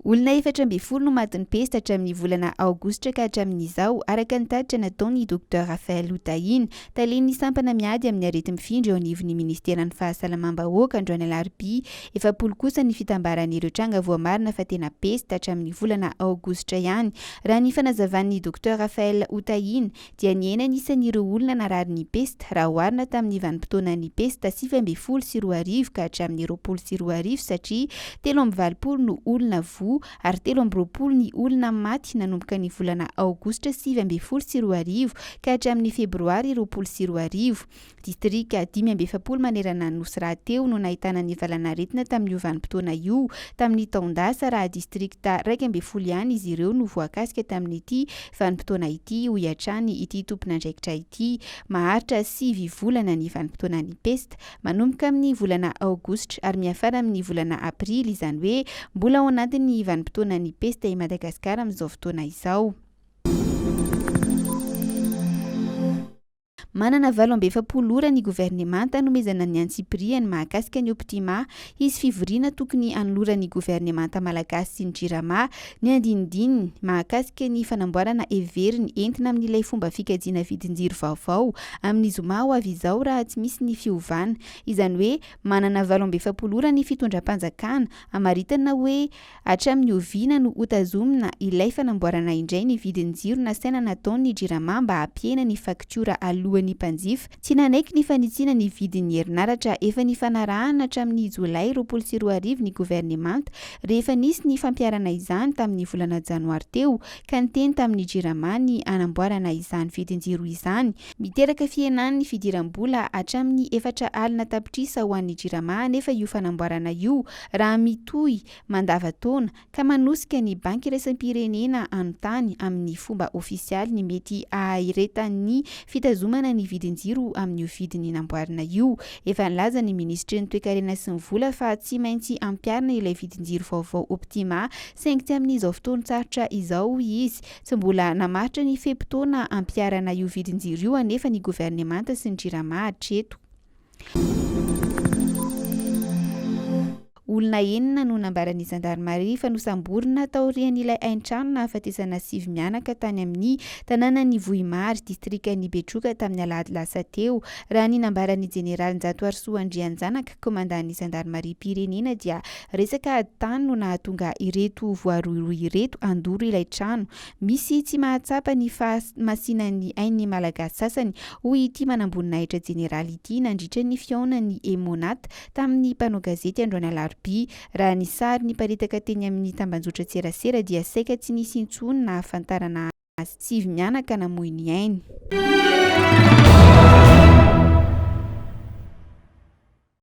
Olona 4 no matin'ny pesta hatramin'ny volana Aogositra ka hatramin'izao araka ny tatitra nataony Dr Vaovao talen'ny sampana miady amin'ny arety mifindra eo anivon'ny ministeran'ny fahasalamam-bahoaka androany alarobia 70 kosa ny fitambaran'ireo tranga voamarina fa tena pesta hatramin'ny volana Aogositra ihany. Raha ny fanazavan'ny Dr Vaovao dia ny enina isan'ireo olona narary ny pesta raha oharina tamin'ny vanim-potoanan'ny pesta 20 sy 20 ka hatramin'ny 20 sy 20 satria 7 no olona voa ary 20 ny olona maty nanomboka ny volana Aogositra 20 sy 20 ka hatramin'ny Febroary 20 sy 20. Distrika 10 manerana ny nosy rahateo no nahitana ny VALANARETINA tamin'io vanim-potoana io. Tamin'ny taondasa raha distrikta 12 ihany izy ireo no voakasika tamin'ity vanim-potoana ity ho iatrany ity tompon'andraikitra ity. Maharitra 7 volana ny vanim-potoanan'ny pesta manomboka amin'ny volana Aogositra ary miafara amin'ny volana Aprily, izany hoe mbola ao anatin'ny vanim-potoanan'ny pesta i Madagasikara amin'izao fotoana izao. Manana 70 ora ny governemanta hanomezana ny antsipirihany mahakasika ny Optima. Izy fivoriana tokony anoloran'ny governemanta malagasy sy ny jirama ny andinidininy mahakasika ny fanamboarana heveriny entina amin'ilay fomba fikajiana vidin-jiro vaovao amin'ny zoma ho avy izao raha tsy misy ny fiovana. Izany hoe manana 70 ora ny fitondram-panjakana amaritana hoe hatramin'ny oviana no hotazomina ilay fanamboarana indray ny vidin-jiro nasaina nataon'ny jirama mba hampiena ny faktura alohan'ny mpanjifa. Tsy nanaiky ny fanitsiana ny vidin'ny herinaratra efa ny fanarahana hatramin'ny Jolay 20 sy 20 ny governemanta rehefa nisy ny fampiarana izany tamin'ny volana Janoary teo ka niteny tamin'ny jirama ny anamboarana izany vidin-jiro izany. Miteraka fienany ny fidiram-bola hatramin'ny 4 alina tapitrisa ho an'ny jirama nefa io fanamboarana io raha mitohy mandavataona ka manosika ny banky iraisam-pirenena anontany amin'ny fomba ofisialy ny mety ahiretan'ny fitazomana ny vidin-jiro amin'ny vidiny namboarina io. Efa nilaza ny ministry ny toe-karena sy ny vola fa tsy maintsy ampiarina ilay vidin-jiro vaovao Optima saingy tsy amin'izao fotoana sarotra izao izy. Tsy mbola namaritra ny fe-potoana ampiarana io vidin-jiro io anefa ny governemanta sy ny jirama hatreto. Olona enina no nambaran'ny zandarmaria fa nosamborina taorian'ilay hain-trano nahafatesana sivy mianaka tany amin'ny tanànan'ny Vohimary distrikan'ny Betroka tamin'ny alahady lasa teo. Raha ny nambaran'ny jeneraly Njatoarisoa Andrianjanaka komandan'ny zandarmaria pirenena dia resaka tany no nahatonga ireto voarohirohy ireto andoro ilay trano. Misy tsy mahatsapa ny fahamasinan'ny ain'ny malagasy sasany hoy ity manamboninaitra jeneraly ity nandritra ny fiaonan'ny emonata tamin'ny mpanao gazety androany alarobia. Raha ny sary ny paritaka teny amin'ny tambanjotra tserasera dia saika tsy nisy intsony na ahafantarana sivy mianaka namoy ny ainy.